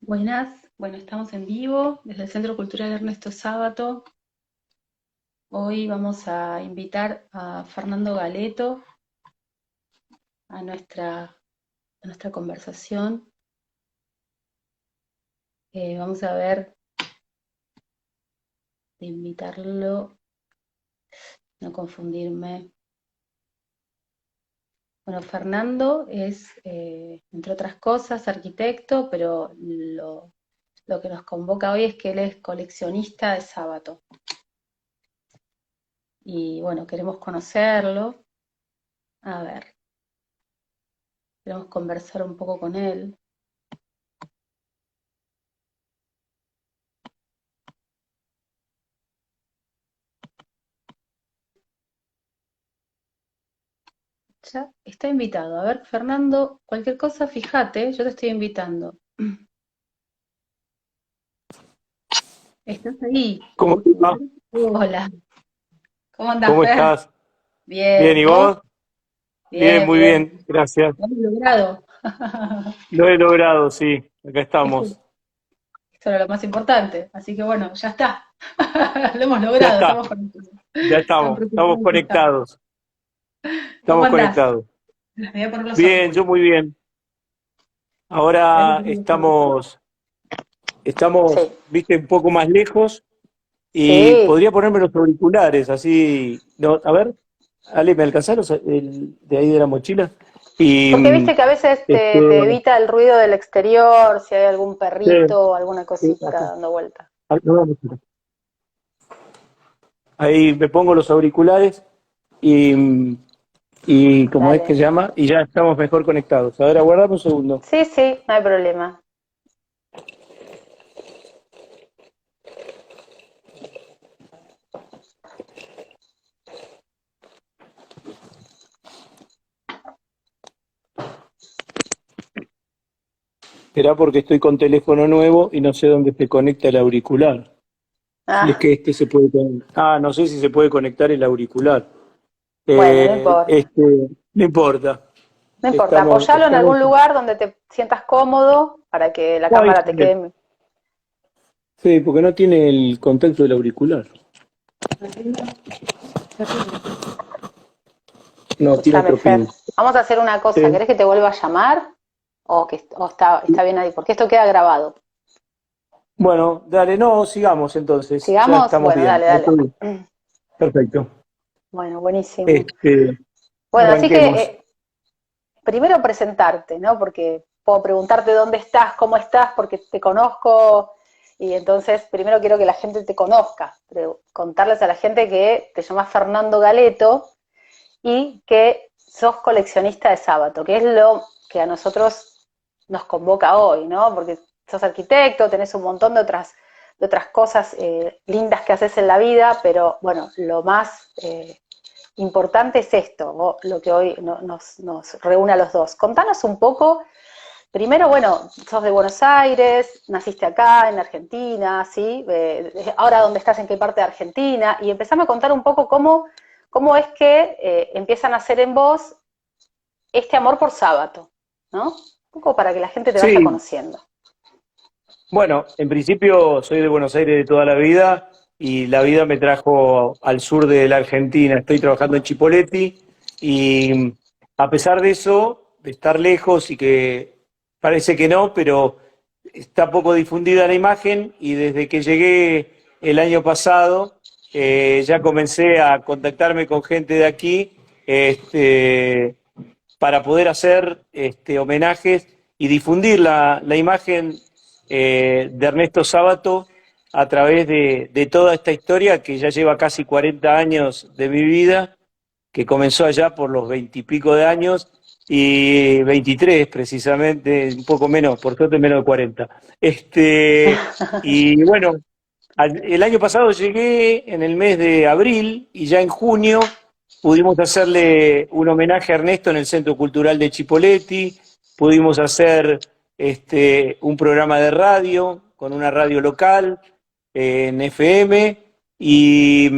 Buenas, bueno, estamos en vivo desde el Centro Cultural Ernesto Sábato. Hoy vamos a invitar a Fernando Galeto a nuestra conversación. Vamos a ver de invitarlo, no confundirme. Bueno, Fernando es, entre otras cosas, arquitecto, pero lo que nos convoca hoy es que él es coleccionista de Sábato. Y bueno, queremos conocerlo. A ver, queremos conversar un poco con él. Ya está invitado. A ver, Fernando, cualquier cosa, fíjate, yo te estoy invitando. ¿Estás ahí? ¿Cómo estás? Hola. ¿Cómo andás, ¿Cómo Fer? estás? Bien, Bien, ¿y ¿vos? vos? Bien, Bien, muy bien. bien, gracias. ¿Lo has logrado? Lo he logrado, sí, acá Esto, estamos. esto era lo más importante. Así que bueno, ya está. Lo hemos Ya logrado, está, estamos conectados. ya Tan estamos preocupados que estamos. conectados, ¿Cómo estamos andás? conectados. Me voy a poner los Bien, yo auriculares. muy bien. Me voy a Ahora poner los auriculares. estamos, Sí, viste, un poco más lejos y sí. podría ponerme los auriculares, así, no, a ver, Ale, ¿me alcanzás de ahí de la mochila? Y, Porque viste que a veces te este, evita el ruido del exterior, si hay algún sí, perrito o alguna sí, cosita acá, dando vuelta. no, ahí me pongo los auriculares y, y ¿cómo es que Dale. se llama? Y ya estamos mejor conectados. A ver, aguardame un segundo. Sí, sí, no hay problema. Será porque estoy con teléfono nuevo y no sé dónde se conecta el auricular. Si es Ah, que este se puede conectar. Ah, no sé si se puede conectar el auricular. bueno, no importa. Este, no importa. No importa, Estamos, apoyalo en estamos. algún lugar donde te sientas cómodo para que la Ahí cámara te también. quede. Sí, porque no tiene el contacto del auricular. No, tiene Escúchame, otro Fer. pin. Vamos a hacer una cosa. Sí. ¿Querés que te vuelva a llamar? O está bien ahí? Porque esto queda grabado. Bueno, dale, no, sigamos entonces. Ya ¿Sigamos? estamos Bueno, bien. dale, dale. Perfecto. Bueno, buenísimo. Este, Bueno, así que arranquemos. primero presentarte, ¿no? Porque puedo preguntarte dónde estás, cómo estás, porque te conozco y entonces primero quiero que la gente te conozca, pero contarles a la gente que te llamas Fernando Galeto y que sos coleccionista de Sábato, que es lo que a nosotros nos convoca hoy, ¿no? Porque sos arquitecto, tenés un montón de otras cosas lindas que haces en la vida, pero bueno, lo más importante es esto, lo que hoy nos reúne a los dos. Contanos un poco, primero, bueno, sos de Buenos Aires, naciste acá, en Argentina, ¿sí? Ahora, ¿dónde estás? ¿En qué parte de Argentina? Y empezame a contar un poco cómo es que empiezan a hacer en vos este amor por Sábato, ¿no? Un poco para que la gente te vaya Sí, conociendo. bueno, en principio soy de Buenos Aires de toda la vida y la vida me trajo al sur de la Argentina. Estoy trabajando en Chipoleti y a pesar de eso, de estar lejos y que parece que no, pero está poco difundida la imagen y desde que llegué el año pasado ya comencé a contactarme con gente de aquí para poder hacer homenajes y difundir la imagen de Ernesto Sábato a través de toda esta historia que ya lleva casi 40 años de mi vida, que comenzó allá por los 20 y pico de años, y 23 precisamente, un poco menos, por suerte menos de 40. Y bueno, el año pasado llegué en el mes de abril y ya en junio pudimos hacerle un homenaje a Ernesto en el Centro Cultural de Chipoleti, pudimos hacer un programa de radio con una radio local en FM y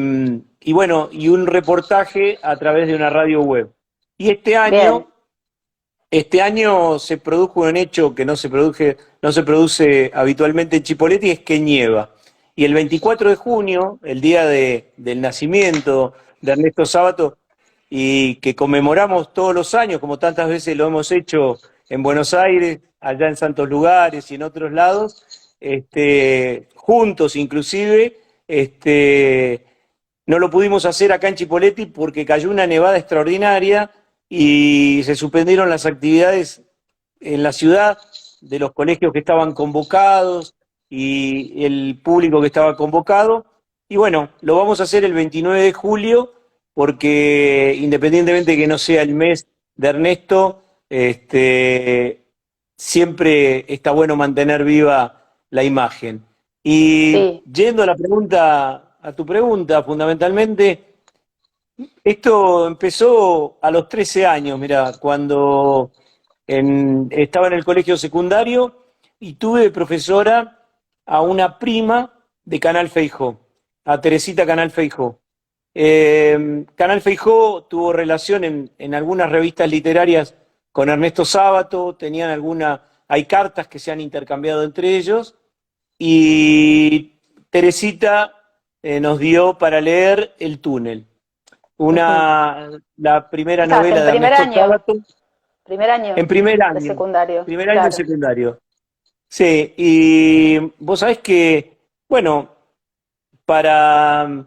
bueno, y un reportaje a través de una radio web. Y Bien. este año se produjo un hecho que no se produce habitualmente en Chipoleti, es que nieva. Y el 24 de junio, el día del nacimiento de Ernesto Sábato, y que conmemoramos todos los años, como tantas veces lo hemos hecho en Buenos Aires, allá en Santos Lugares y en otros lados, juntos inclusive, no lo pudimos hacer acá en Chipoleti porque cayó una nevada extraordinaria y se suspendieron las actividades en la ciudad de los colegios que estaban convocados y el público que estaba convocado. Y bueno, lo vamos a hacer el 29 de julio porque independientemente de que no sea el mes de Ernesto, siempre está bueno mantener viva la imagen. Y Sí. yendo a la pregunta, a tu pregunta, fundamentalmente, esto empezó a los 13 años, mira, cuando estaba en el colegio secundario y tuve de profesora a una prima de Canal Feijó, a Teresita Canal Feijó. Canal Feijó tuvo relación en algunas revistas literarias con Ernesto Sábato, hay cartas que se han intercambiado entre ellos, y Teresita nos dio para leer El túnel, Ujú. la primera Estabas novela en de Ernesto Sábato, primer en año de secundario, primer año de claro. secundario. Sí, y vos sabés que, bueno, para,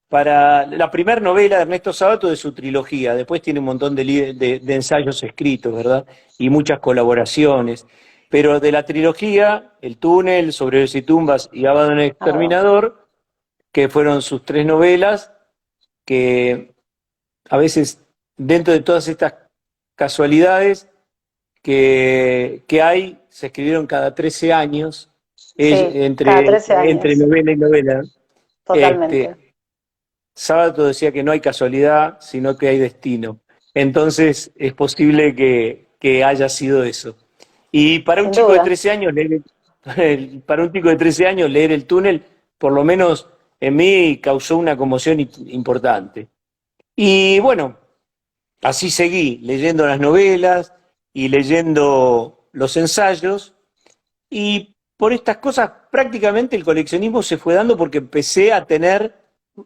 para la primera novela de Ernesto Sabato de su trilogía, después tiene un montón de ensayos escritos, ¿verdad? Y muchas colaboraciones. Pero de la trilogía, El túnel, Sobrevives y tumbas y Abaddon el Ah, exterminador, que fueron sus tres novelas, que a veces, dentro de todas estas casualidades que hay, se escribieron cada 13 años, sí, cada entre, 13 entre años, novela y novela. totalmente. Sábato decía que no hay casualidad, sino que hay destino. Entonces es posible que haya sido eso. Y para un Sin chico de duda. 13 años, para un chico de 13 años, leer El túnel, por lo menos en mí causó una conmoción importante. Y bueno, así seguí leyendo las novelas y leyendo los ensayos, y por estas cosas prácticamente el coleccionismo se fue dando porque empecé a tener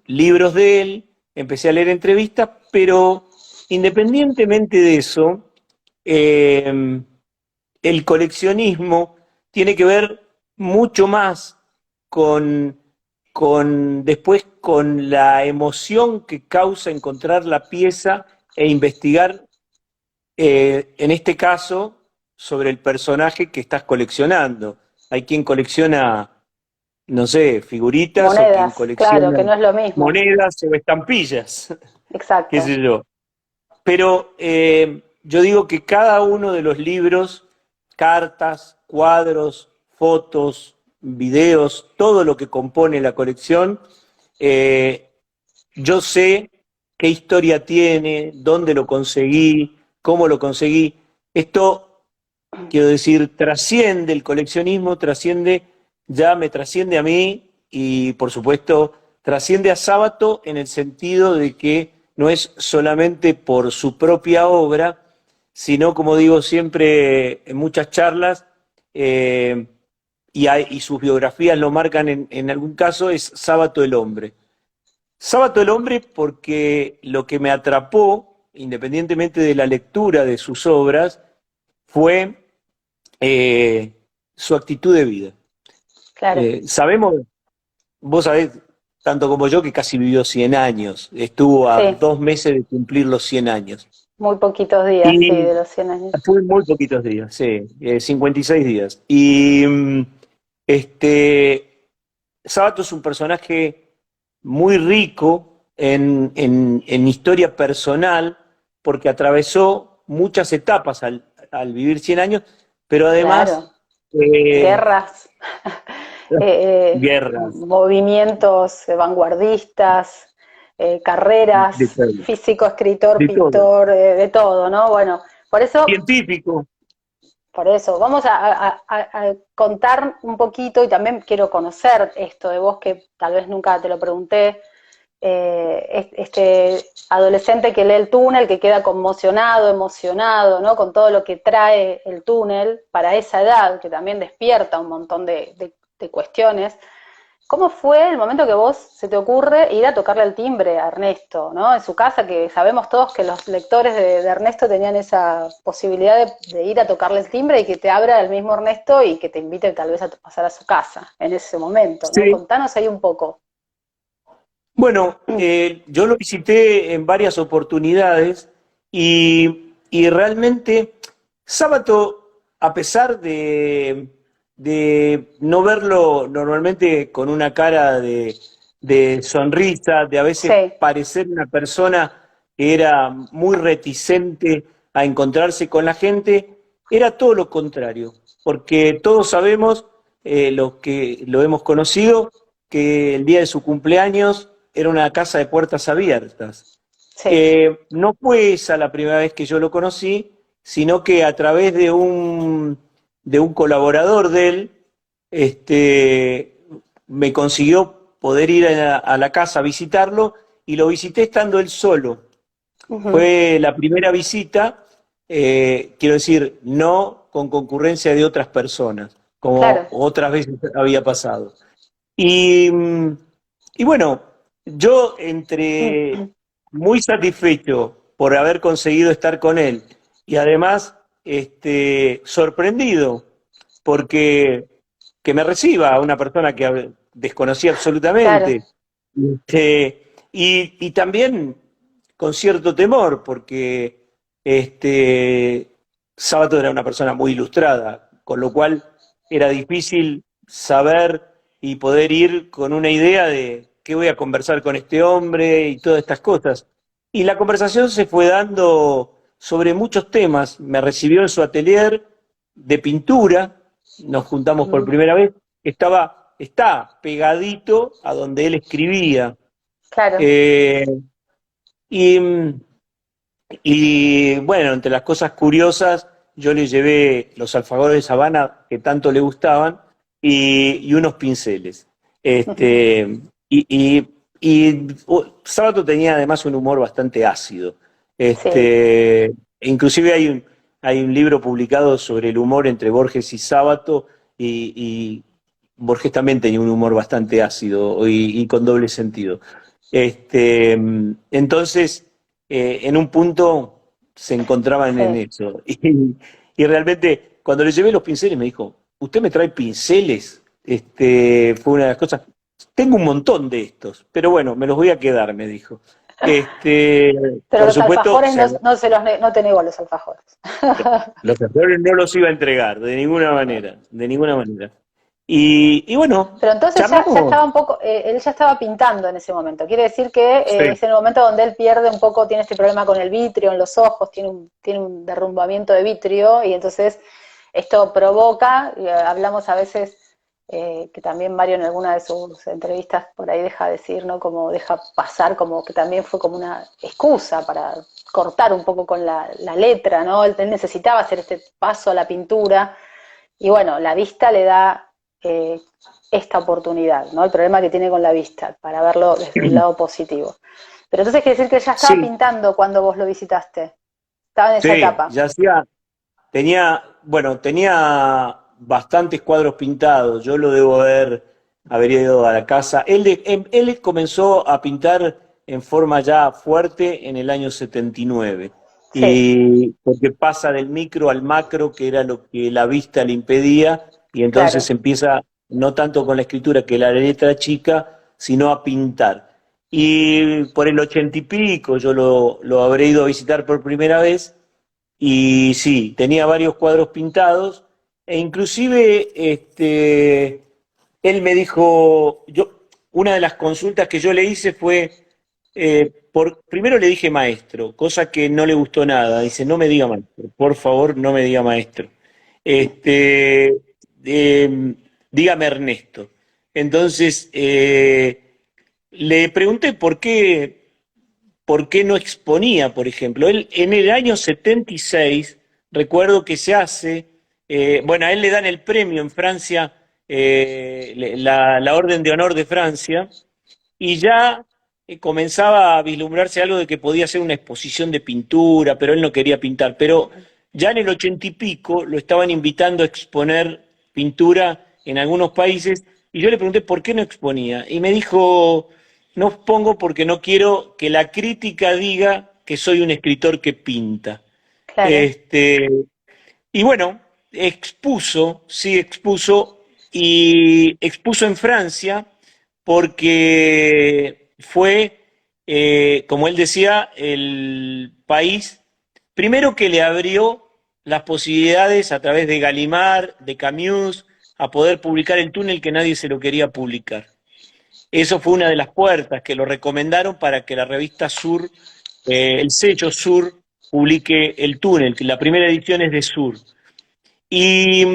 libros de él, empecé a leer entrevistas, pero independientemente de eso, eh, el coleccionismo tiene que ver mucho más con, después con la emoción que causa encontrar la pieza e investigar, en este caso, sobre el personaje que estás coleccionando. Hay quien colecciona, no sé, figuritas, o quien Monedas, claro, colecciona que no es lo mismo. monedas o estampillas, qué Exacto. sé yo. Pero yo digo que cada uno de los libros, cartas, cuadros, fotos, videos, todo lo que compone la colección, eh, yo sé qué historia tiene, dónde lo conseguí, cómo lo conseguí. Esto, quiero decir, trasciende el coleccionismo, me trasciende a mí y, por supuesto, trasciende a Sábato en el sentido de que no es solamente por su propia obra, sino, como digo siempre en muchas charlas, eh, y sus biografías lo marcan en algún caso, es Sábato el hombre. Sábato el hombre porque lo que me atrapó, independientemente de la lectura de sus obras, fue su actitud de vida. Claro. Sabemos, vos sabés, tanto como yo, que casi vivió 100 años, estuvo a Sí, 2 meses de cumplir los 100 años. muy poquitos días, sí, Y de los 100 años. fue muy poquitos días, sí, 56 días. Y este, Sábato es un personaje muy rico en historia personal, porque atravesó muchas etapas al vivir 100 años, pero además Claro, eh, guerras, guerras, movimientos vanguardistas, de carreras, todo, físico, escritor, de todo. pintor, de todo, ¿no? Bueno, Científico. por eso, vamos a contar un poquito y también quiero conocer esto de vos que tal vez nunca te lo pregunté, este adolescente que lee el túnel, que queda conmocionado, emocionado, ¿no? Con todo lo que trae el túnel para esa edad, que también despierta un montón de cuestiones. ¿Cómo fue el momento que vos se te ocurre ir a tocarle el timbre a Ernesto, ¿no? En su casa, que sabemos todos que los lectores de Ernesto tenían esa posibilidad de ir a tocarle el timbre y que te abra el mismo Ernesto y que te invite tal vez a pasar a su casa en ese momento, ¿no? Sí. Contanos ahí un poco. Bueno, yo lo visité en varias oportunidades y realmente Sábato, a pesar de no verlo normalmente con una cara de sonrisa, de a veces Sí, parecer una persona que era muy reticente a encontrarse con la gente, era todo lo contrario, porque todos sabemos, los que lo hemos conocido, que el día de su cumpleaños era una casa de puertas abiertas. sí. No fue esa la primera vez que yo lo conocí, sino que a través de un colaborador de él, me consiguió poder ir a la casa a visitarlo y lo visité estando él solo. Ujú. Fue la primera visita, quiero decir, no con concurrencia de otras personas, como Claro. otras veces había pasado. Y, y bueno, yo entre muy satisfecho por haber conseguido estar con él y además sorprendido porque que me reciba una persona que desconocía Claro, absolutamente, y también con cierto temor porque Sábato era una persona muy ilustrada, con lo cual era difícil saber y poder ir con una idea de qué voy a conversar con este hombre y todas estas cosas. Y la conversación se fue dando sobre muchos temas. Me recibió en su atelier de pintura, nos juntamos por mm, primera vez, está pegadito a donde él escribía. claro. Eh, y, y bueno, entre las cosas curiosas, yo le llevé los alfajores de Sabana que tanto le gustaban y unos pinceles. Sábato tenía además un humor bastante ácido. Sí, Inclusive hay un libro publicado sobre el humor entre Borges y Sábato y Borges también tenía un humor bastante ácido y con doble sentido. Entonces, en un punto se encontraban en sí. eso. Y realmente, cuando le llevé los pinceles, me dijo, ¿usted me trae pinceles? Fue una de las cosas. Tengo un montón de estos, pero bueno, me los voy a quedar, me dijo. Este, Pero por los supuesto, alfajores no te negó los alfajores. los errores no los iba a entregar, de ninguna manera, de ninguna manera. Y bueno, Pero entonces ya charlamos. estaba un poco, él ya estaba pintando en ese momento. Quiere decir que Sí, es en el momento donde él pierde un poco, tiene este problema con el vitrio en los ojos, tiene un derrumbamiento de vitrio y entonces esto provoca, y hablamos a veces, que también Mario en alguna de sus entrevistas por ahí deja decir, ¿no? Como deja pasar, como que también fue como una excusa para cortar un poco con la letra, ¿no? Él necesitaba hacer este paso a la pintura y bueno, la vista le da eh, esta oportunidad, ¿no? El problema que tiene con la vista, para verlo desde el lado positivo. Pero entonces quiere decir que ya estaba sí, pintando cuando vos lo visitaste. Estaba en esa sí, etapa. ya hacía. Tenía bastantes cuadros pintados. Yo lo debo haber ido a la casa. Él comenzó a pintar en forma ya fuerte en el año 79. Sí, Y porque pasa del micro al macro, que era lo que la vista le impedía, y entonces claro. empieza no tanto con la escritura que la letra chica, sino a pintar. Y por el 80 y pico yo lo habré ido a visitar por primera vez y sí, tenía varios cuadros pintados e inclusive él me dijo, una de las consultas que yo le hice fue, primero le dije maestro, cosa que no le gustó nada. Dice, no me diga maestro, por favor, no me diga maestro. Este, dígame Ernesto. Entonces, le pregunté por qué no exponía, por ejemplo. Él en el año 76, recuerdo que se hace, bueno, a él le dan el premio en Francia, la Orden de Honor de Francia, y ya comenzaba a vislumbrarse algo de que podía ser una exposición de pintura, pero él no quería pintar. Pero ya en el 80 y pico lo estaban invitando a exponer pintura en algunos países, y yo le pregunté por qué no exponía, y me dijo, no expongo porque no quiero que la crítica diga que soy un escritor que pinta. Claro. Este, y bueno, expuso, sí expuso, y expuso en Francia porque fue, como él decía, el país primero que le abrió las posibilidades a través de Gallimard, de Camus, a poder publicar El túnel que nadie se lo quería publicar. Eso fue una de las puertas que lo recomendaron para que la revista Sur, el sello Sur, publique El túnel, que la primera edición es de Sur. Y,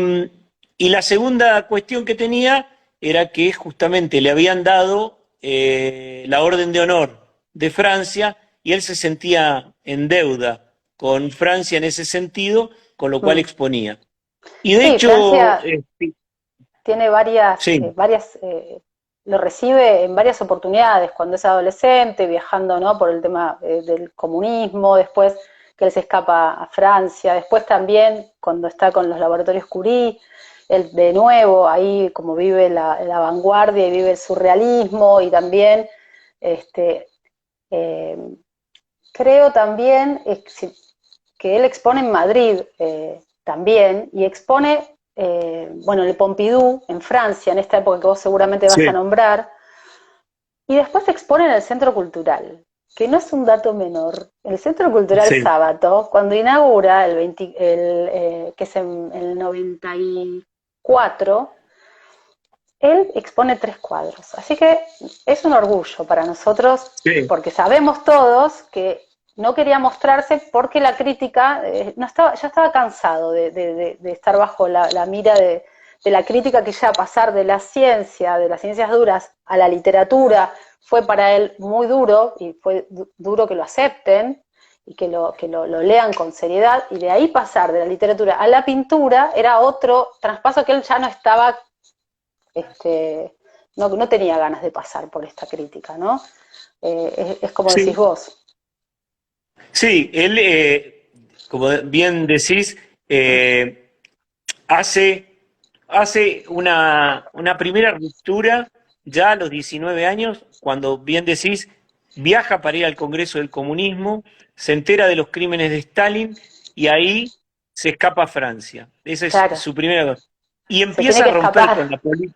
y la segunda cuestión que tenía era que justamente le habían dado la Orden de Honor de Francia y él se sentía en deuda con Francia en ese sentido, con lo cual Mm. exponía. Y de Sí, hecho, Francia tiene varias, sí, lo recibe en varias oportunidades, cuando es adolescente, viajando, ¿no?, por el tema del comunismo, después que él se escapa a Francia, después también cuando está con los laboratorios Curie, él de nuevo ahí como vive la vanguardia y vive el surrealismo, y también este, eh, creo también que él expone en Madrid también, y expone, bueno, Le Pompidou en Francia, en esta época que vos seguramente vas a sí, nombrar, y después expone en el Centro Cultural, que no es un dato menor. El Centro Cultural sí, Sábato, cuando inaugura que es en el 94, él expone 3 cuadros. Así que es un orgullo para nosotros, sí, porque sabemos todos que no quería mostrarse porque la crítica no estaba, ya estaba cansado de estar bajo la mira de la crítica, que ya pasar de la ciencia, de las ciencias duras, a la literatura, fue para él muy duro, y fue duro que lo acepten y que lo lean con seriedad, y de ahí pasar de la literatura a la pintura era otro traspaso que él ya no estaba, no tenía ganas de pasar por esta crítica, ¿no? Es como decís sí. vos. Sí, él, como bien decís, eh, hace, hace una primera ruptura ya a los 19 años, cuando bien decís, viaja para ir al Congreso del Comunismo, se entera de los crímenes de Stalin y ahí se escapa a Francia. Esa es Claro, su primera cosa. Y se tiene empieza a que romper con escapar, la política.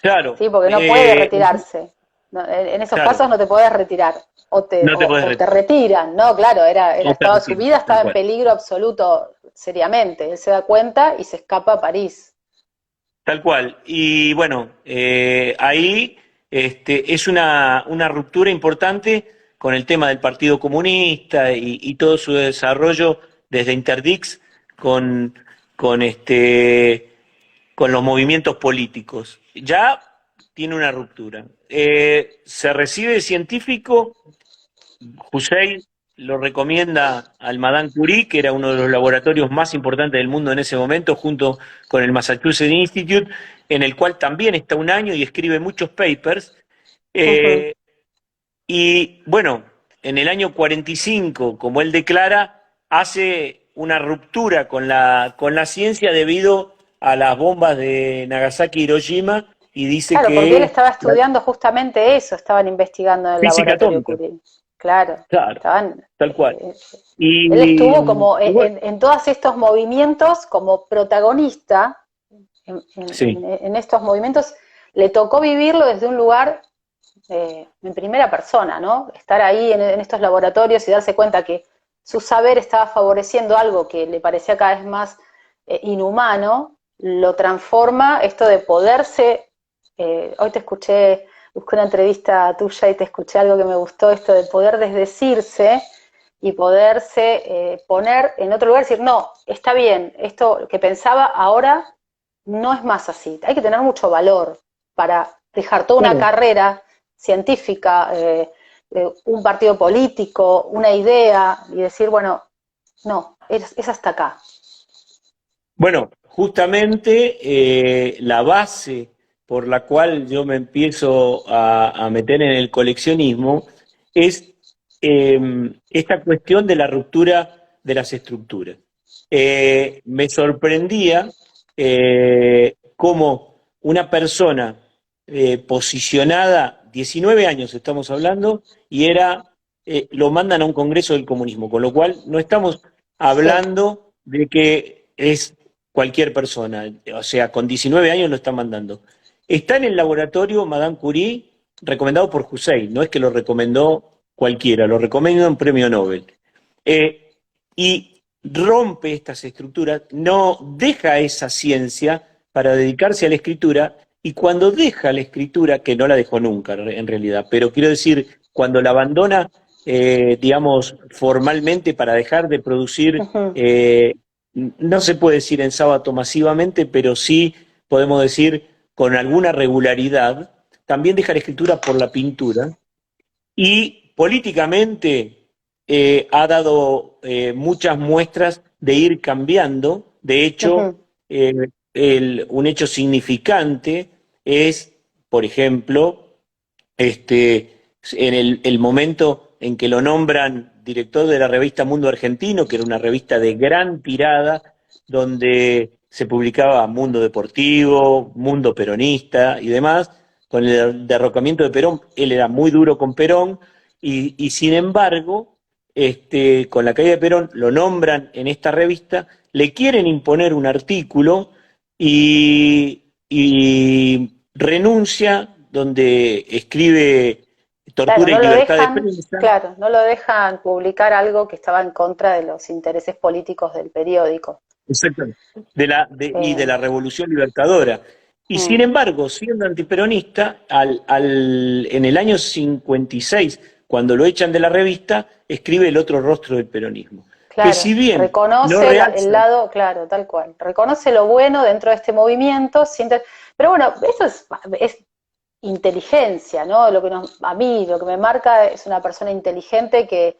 Claro, ¿sí? Porque no puede retirarse. No, en esos claro, casos no te podés retirar, o te, no te o, podés o te retirar, retiran, ¿no? Claro, o te su retiras, vida tal estaba en cual. peligro absoluto, seriamente. Él se da cuenta y se escapa a París. Tal cual. Y bueno, ahí es una ruptura importante con el tema del Partido Comunista y todo su desarrollo desde Interdix con, con los movimientos políticos. Ya tiene una ruptura. Se recibe de científico. Hussein lo recomienda al Madame Curie, que era uno de los laboratorios más importantes del mundo en ese momento, junto con el Massachusetts Institute, en el cual también está un año y escribe muchos papers. Ujú. Eh, y bueno, en el año 45, como él declara, hace una ruptura con la ciencia debido a las bombas de Nagasaki y Hiroshima y dice Claro, porque él que estaba la estudiando justamente eso, estaban investigando en el física laboratorio atómica, Curie. Claro, claro, estaban. tal cual. Él Y, estuvo como y bueno, en todos estos movimientos como protagonista, sí. en estos movimientos, le tocó vivirlo desde un lugar en primera persona, ¿no? Estar ahí en estos laboratorios y darse cuenta que su saber estaba favoreciendo algo que le parecía cada vez más inhumano, lo transforma esto de poderse hoy te escuché, busqué una entrevista tuya y te escuché algo que me gustó, esto de poder desdecirse y poderse poner en otro lugar y decir, no, está bien, esto que pensaba ahora no es más así. Hay que tener mucho valor para dejar toda una Bueno, carrera científica, un partido político, una idea, y decir, bueno, no, es hasta acá. bueno, justamente la base por la cual yo me empiezo a meter en el coleccionismo es esta cuestión de la ruptura de las estructuras. Me sorprendía cómo una persona posicionada, 19 años estamos hablando, y lo mandan a un congreso del comunismo, con lo cual no estamos Sí. hablando de que es cualquier persona, o sea, con 19 años lo están mandando. Está en el laboratorio Madame Curie, recomendado por Hussein, no es que lo recomendó cualquiera, lo recomienda un premio Nobel. Eh, y rompe estas estructuras, no deja esa ciencia para dedicarse a la escritura, y cuando deja la escritura, que no la dejó nunca en realidad, pero quiero decir, cuando la abandona, digamos, formalmente para dejar de producir, Ujú. no se puede decir en sábado masivamente, pero sí podemos decir con alguna regularidad, también deja la escritura por la pintura, y políticamente ha dado muchas muestras de ir cambiando. De hecho, Ujú. eh, un hecho significante es, por ejemplo, en el momento en que lo nombran director de la revista Mundo Argentino, que era una revista de gran tirada, donde se publicaba Mundo Deportivo, Mundo Peronista y demás, con el derrocamiento de Perón, él era muy duro con Perón, y sin embargo, con la caída de Perón, lo nombran en esta revista, le quieren imponer un artículo y renuncia, donde escribe Claro, tortura y no lo libertad de dejan, prensa. claro, no lo dejan publicar algo que estaba en contra de los intereses políticos del periódico. Exactamente. Y de Eh, la Revolución Libertadora. Y sin mm, embargo, siendo antiperonista, en el año 56, cuando lo echan de la revista, escribe El otro rostro del peronismo. Que claro, si bien no reconoce el realza, lado, claro, tal cual, reconoce lo bueno dentro de este movimiento, pero bueno, eso es inteligencia, ¿no? A mí lo que me marca es una persona inteligente que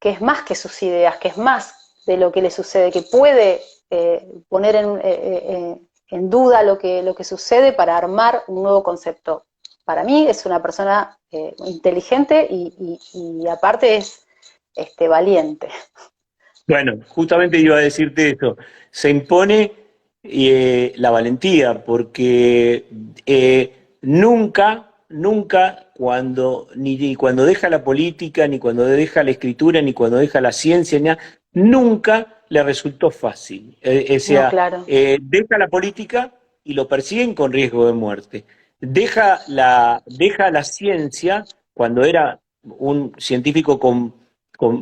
es más que sus ideas, que es más de lo que le sucede, que puede poner en duda lo que sucede para armar un nuevo concepto. Para mí es una persona inteligente y aparte es valiente. bueno, justamente iba a decirte eso, se impone la valentía, porque nunca ni cuando deja la política, ni cuando deja la escritura, ni cuando deja la ciencia, nunca le resultó fácil. O No, sea, claro. deja la política y lo persiguen con riesgo de muerte. Deja la ciencia cuando era un científico con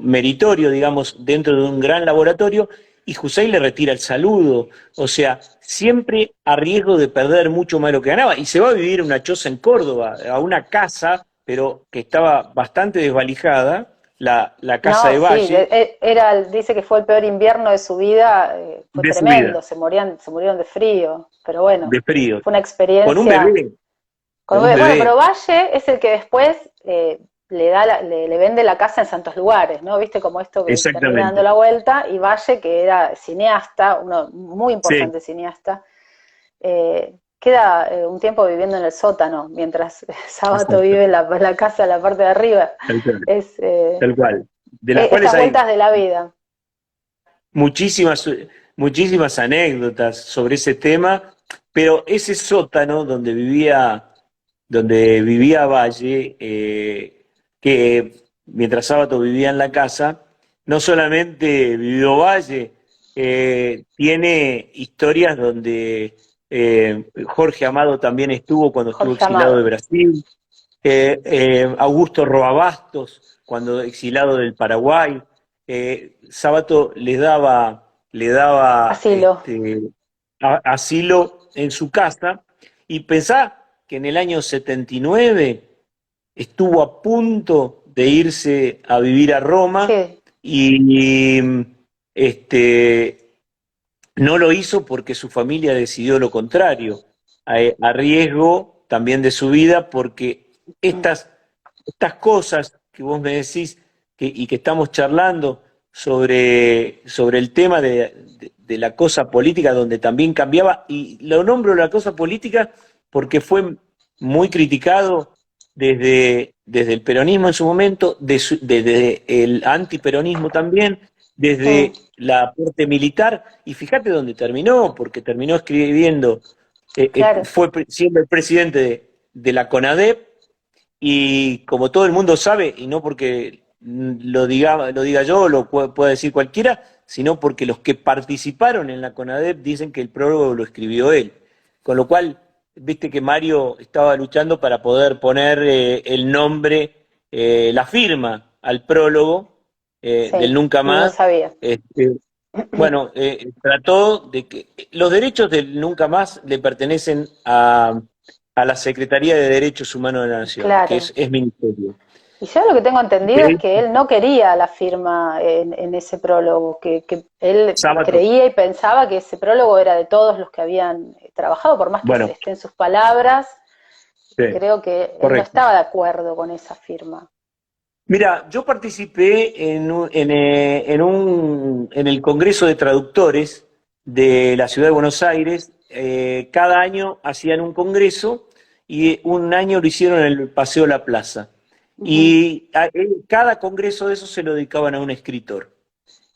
meritorio, digamos, dentro de un gran laboratorio, y Hussein le retira el saludo. O sea, siempre a riesgo de perder mucho más de lo que ganaba. Y se va a vivir a una choza en Córdoba, a una casa, pero que estaba bastante desvalijada, la casa No, de sí, Valle, dice que fue el peor invierno de su vida, fue de su vida, tremendo, se murieron de frío, pero bueno, de frío, fue una con un experiencia. bebé, con un Bueno, pero bebé, Valle es el que después le vende la casa en Santos Lugares, ¿no? Viste como esto que termina dando exactamente. la vuelta, y Valle, que era cineasta, uno muy Sí, importante cineasta, queda un tiempo viviendo en el sótano, mientras Sábato exacto, vive en la casa, en la parte de arriba. tal cual, Es tal cual. De las cuales esas hay vueltas de la vida. muchísimas, muchísimas anécdotas sobre ese tema, pero ese sótano donde vivía Valle, que mientras Sábato vivía en la casa, no solamente vivió Valle, tiene historias donde Jorge Amado también estuvo cuando estuvo Jorge exilado de Amado. Brasil, Augusto Roabastos cuando exilado del Paraguay. Sábato le daba Asilo. asilo en su casa, y pensá que en el año 79 estuvo a punto de irse a vivir a Roma Sí, y no lo hizo porque su familia decidió lo contrario, a riesgo también de su vida, porque estas cosas que vos me decís y que estamos charlando sobre el tema de la cosa política, donde también cambiaba, y lo nombro la cosa política porque fue muy criticado desde el peronismo en su momento, desde el antiperonismo también, mm, desde la aporte militar, y fíjate dónde terminó, porque terminó escribiendo, claro. fue siendo el presidente de la CONADEP, y como todo el mundo sabe, y no porque lo diga yo o lo pueda decir cualquiera, sino porque los que participaron en la CONADEP dicen que el prólogo lo escribió él. Con lo cual, viste que Mario estaba luchando para poder poner el nombre, la firma al prólogo del Sí, Nunca no Más. sabía. Este, bueno, trató de que los derechos del Nunca Más le pertenecen a la Secretaría de Derechos Humanos de la Nación, que Claro. es ministerio. Y yo lo que tengo entendido es De que él no quería la firma en ese prólogo, que él Sábato, creía y pensaba que ese prólogo era de todos los que habían trabajado, por más que bueno, esté en sus palabras, sí, creo que él no correcto. estaba de acuerdo con esa firma. Mira, yo participé en el Congreso de Traductores de la Ciudad de Buenos Aires. Cada año hacían un congreso y un año lo hicieron en el Paseo La Plaza. Ujú, Y cada congreso de esos se lo dedicaban a un escritor.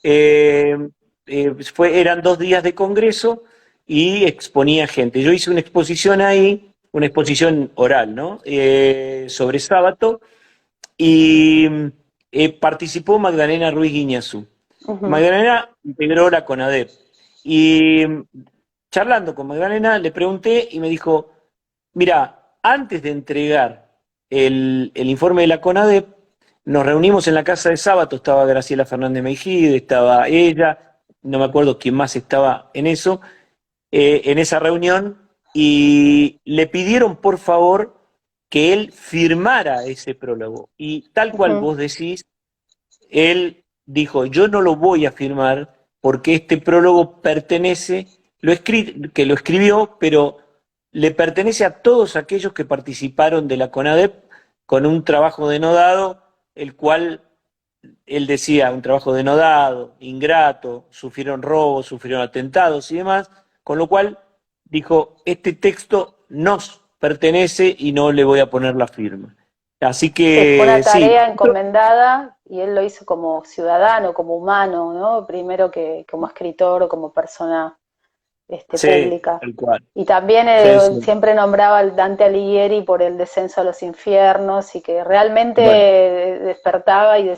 Eh, Eran 2 días de congreso y exponía gente. Yo hice una exposición ahí, una exposición oral, ¿no? Sobre sábado y participó Magdalena Ruiz Guiñazú. ujú, Magdalena integró la CONADEP y charlando con Magdalena le pregunté y me dijo, mira, antes de entregar el informe de la CONADEP, nos reunimos en la casa de Sábato, estaba Graciela Fernández Meijide, estaba ella, no me acuerdo quién más estaba en eso, en esa reunión, y le pidieron por favor que él firmara ese prólogo. Y tal cual ujú. vos decís, él dijo, yo no lo voy a firmar porque este prólogo pertenece, que lo escribió, pero le pertenece a todos aquellos que participaron de la CONADEP con un trabajo denodado, el cual él decía, un trabajo denodado, ingrato, sufrieron robos, sufrieron atentados y demás, con lo cual dijo, este texto nos pertenece y no le voy a poner la firma. Así Sí, fue que una sí, tarea encomendada y él lo hizo como ciudadano, como humano, ¿no? Primero que como escritor o como persona sí, pública. tal cual. Y también Sí, sí. siempre nombraba al Dante Alighieri por el descenso a los infiernos y que realmente Bueno, despertaba y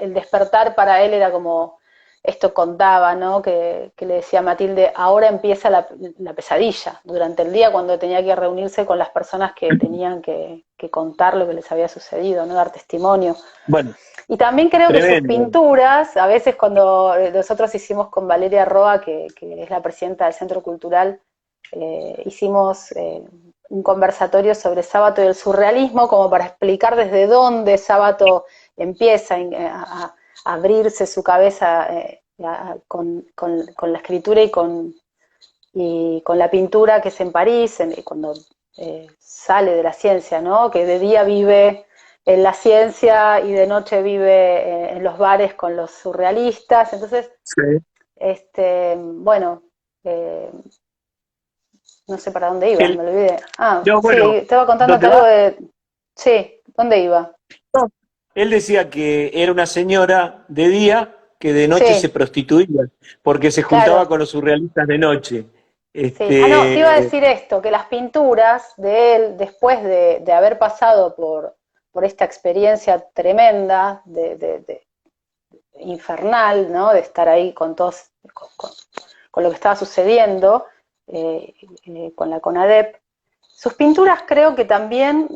el despertar para él era como, esto contaba, ¿no? Que le decía a Matilde, ahora empieza la pesadilla, durante el día cuando tenía que reunirse con las personas que tenían que contar lo que les había sucedido, ¿no? Dar testimonio. bueno, Y también creo que sus tremendo. pinturas, a veces cuando nosotros hicimos con Valeria Roa, que es la presidenta del Centro Cultural, hicimos un conversatorio sobre Sábato y el surrealismo, como para explicar desde dónde Sábato empieza a abrirse su cabeza con la escritura y con la pintura, que es en París, cuando sale de la ciencia, ¿no? Que de día vive en la ciencia y de noche vive en los bares con los surrealistas. Entonces, Sí. bueno, eh, no sé para dónde iba, Él, me olvidé. Ah, yo, sí, bueno, estaba contándote ¿dónde algo va? de... Sí, ¿dónde iba? No. Él decía que era una señora de día que de noche se Sí, prostituía, porque se juntaba claro. con los surrealistas de noche. Sí, ah, no, te iba a Este, decir esto, que las pinturas de él, después de haber pasado por esta experiencia tremenda, infernal, ¿no? De estar ahí con todos, con lo que estaba sucediendo, eh, con la CONADEP, sus pinturas creo que también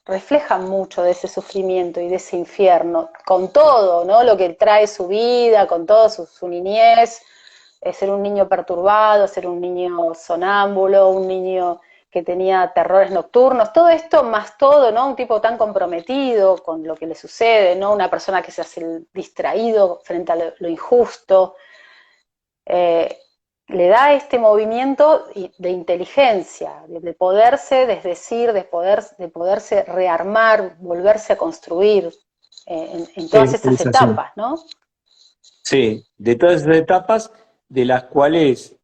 reflejan mucho de ese sufrimiento y de ese infierno, con todo, ¿no? Lo que trae su vida, con toda su niñez, ser un niño perturbado, ser un niño sonámbulo, un niño que tenía terrores nocturnos, todo esto más todo, ¿no? Un tipo tan comprometido con lo que le sucede, ¿no? Una persona que se hace el distraído frente a lo injusto, eh, le da este movimiento de inteligencia, de poderse desdecir, de poderse rearmar, volverse a construir en todas estas es así. etapas, ¿no? Sí, de todas esas etapas, de las cuales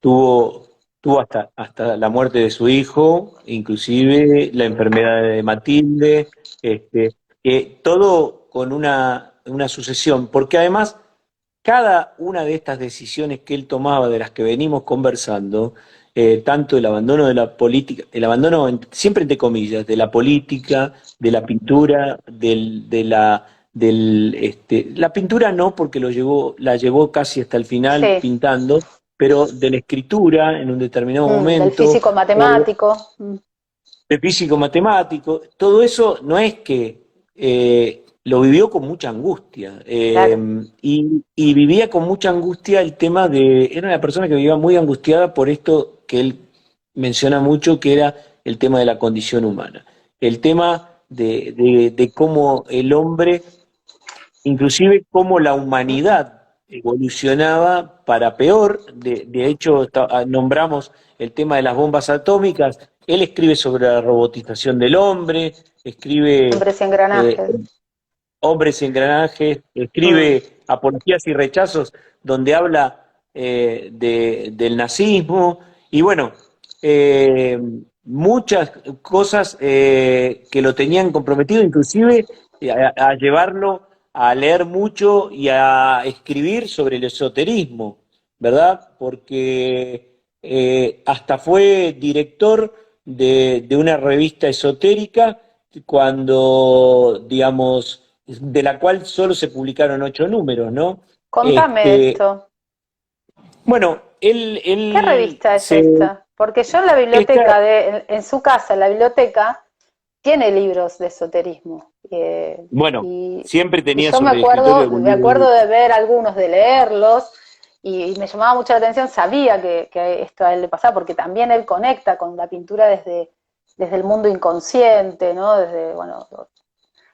tuvo hasta la muerte de su hijo, inclusive la enfermedad de Matilde, todo con una sucesión, porque además cada una de estas decisiones que él tomaba, de las que venimos conversando, tanto el abandono de la política, el abandono siempre entre comillas, de la política, de la pintura, la pintura no, porque la llevó casi hasta el final Sí, pintando, pero de la escritura en un determinado del momento, físico o matemático. de físico matemático, todo eso no es que lo vivió con mucha angustia, Claro. y vivía con mucha angustia el tema era una persona que vivía muy angustiada por esto que él menciona mucho, que era el tema de la condición humana, el tema de cómo el hombre, inclusive cómo la humanidad evolucionaba para peor. De hecho, nombramos el tema de las bombas atómicas. Él escribe sobre la robotización del hombre, escribe Hombres y engranajes. Hombres y engranajes, Mm. escribe Apologías y rechazos, donde habla del nazismo, y bueno, eh, muchas cosas que lo tenían comprometido, inclusive a llevarlo a leer mucho y a escribir sobre el esoterismo, ¿verdad? Porque hasta fue director de una revista esotérica cuando, digamos, de la cual solo se publicaron 8 números, ¿no? Contame Este, esto. bueno, ¿Qué él revista es esta? Porque yo en la esta, biblioteca, en su casa, en la biblioteca, tiene libros de esoterismo. bueno, siempre Y tenía yo sobre el escritorio algún me libro. acuerdo de ver algunos, de leerlos, y me llamaba mucho la atención, sabía que esto a él le pasaba, porque también él conecta con la pintura desde el mundo inconsciente, ¿no? Desde, bueno,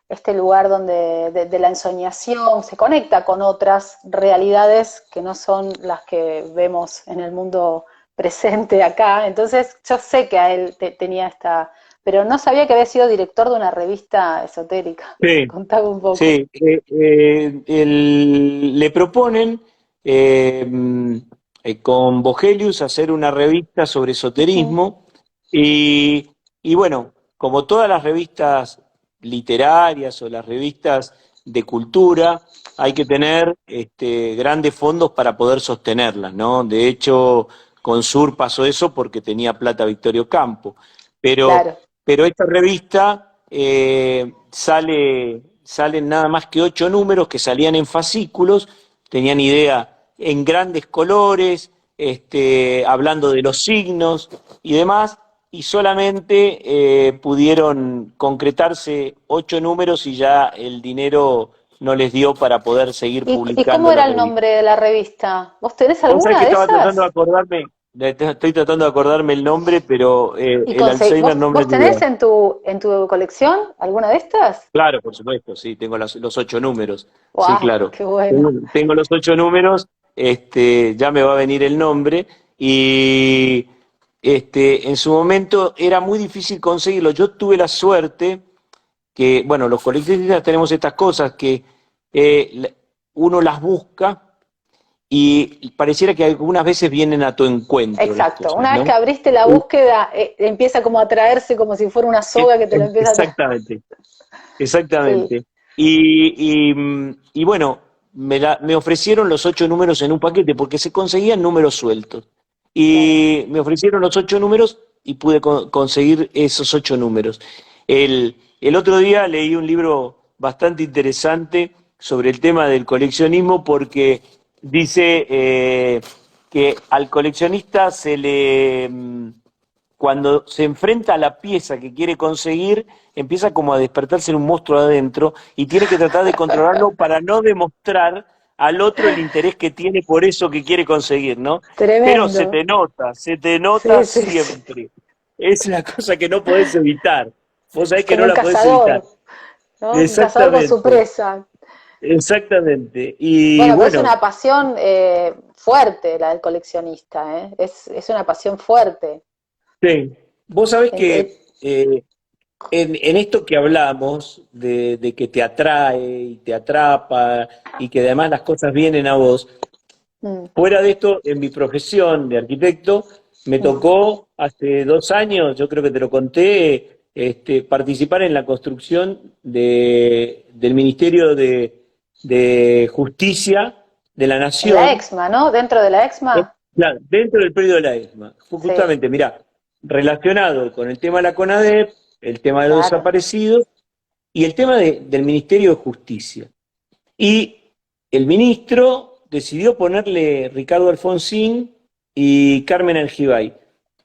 este lugar donde de la ensoñación se conecta con otras realidades que no son las que vemos en el mundo presente acá. Entonces yo sé que a él tenía esta, pero no sabía que había sido director de una revista esotérica. Sí, Contame un poco. sí, le proponen con Vogelius hacer una revista sobre Ujú. esoterismo y bueno, como todas las revistas literarias o las revistas de cultura, hay que tener grandes fondos para poder sostenerlas, ¿no? De hecho, con Sur pasó eso porque tenía plata Victorio Campo, pero, Claro. pero esta revista salen nada más que 8 números que salían en fascículos, tenían idea en grandes colores, hablando de los signos y demás, y solamente pudieron concretarse 8 números y ya el dinero no les dio para poder seguir Y cómo publicando la era el revista. nombre de la revista? ¿Vos tenés Vos sabés alguna que de estaba tratando de esas? acordarme, estoy tratando de acordarme el nombre, pero ¿Y el Alzheimer no me vos ayuda. tenés en tu colección alguna de estas? Claro, por supuesto, sí, tengo los 8 números. Sí, ¡Wow! claro. ¡Qué Tengo, bueno! tengo los 8 números, ya me va a venir el nombre. Y en su momento era muy difícil conseguirlo. Yo tuve la suerte que, bueno, los coleccionistas tenemos estas cosas que uno las busca y pareciera que algunas veces vienen a tu encuentro las Exacto. cosas, Una vez que ¿no? abriste la búsqueda, empieza como a traerse como si fuera una soga que te lo empieza a traer. Exactamente. Sí, Exactamente. Y bueno, me ofrecieron los 8 números en un paquete porque se conseguían números sueltos. claro. Y me ofrecieron los 8 números y pude conseguir esos 8 números. El otro día leí un libro bastante interesante sobre el tema del coleccionismo porque dice que al coleccionista cuando se enfrenta a la pieza que quiere conseguir, empieza como a despertarse en un monstruo adentro y tiene que tratar de controlarlo para no demostrar al otro el interés que tiene por eso que quiere conseguir, ¿no? Pero Tremendo. se te nota Sí, sí, sí. siempre. Es una cosa que no podés evitar. Vos sabés que Como no un la podés evitar. cazador, ¿no? Un cazador con su Exactamente, presa. exactamente. Y Bueno, pero es bueno, una pasión fuerte la del coleccionista, ¿eh? Es una pasión fuerte. sí. Vos sabés En- en- que en esto que hablamos, de que te atrae y te atrapa y que además las cosas vienen a vos, mm, fuera de esto, en mi profesión de arquitecto, me mm. tocó hace 2 años, yo creo que te lo conté, participar en la construcción del Ministerio de Justicia de la En la Nación, EXMA, ¿no? Dentro de la EXMA. claro, dentro del predio de la ESMA. Fue Sí, justamente, mirá, relacionado con el tema de la CONADEP, el tema de los claro. desaparecidos y el tema del Ministerio de Justicia. Y el ministro decidió ponerle Ricardo Alfonsín y Carmen Aljibay.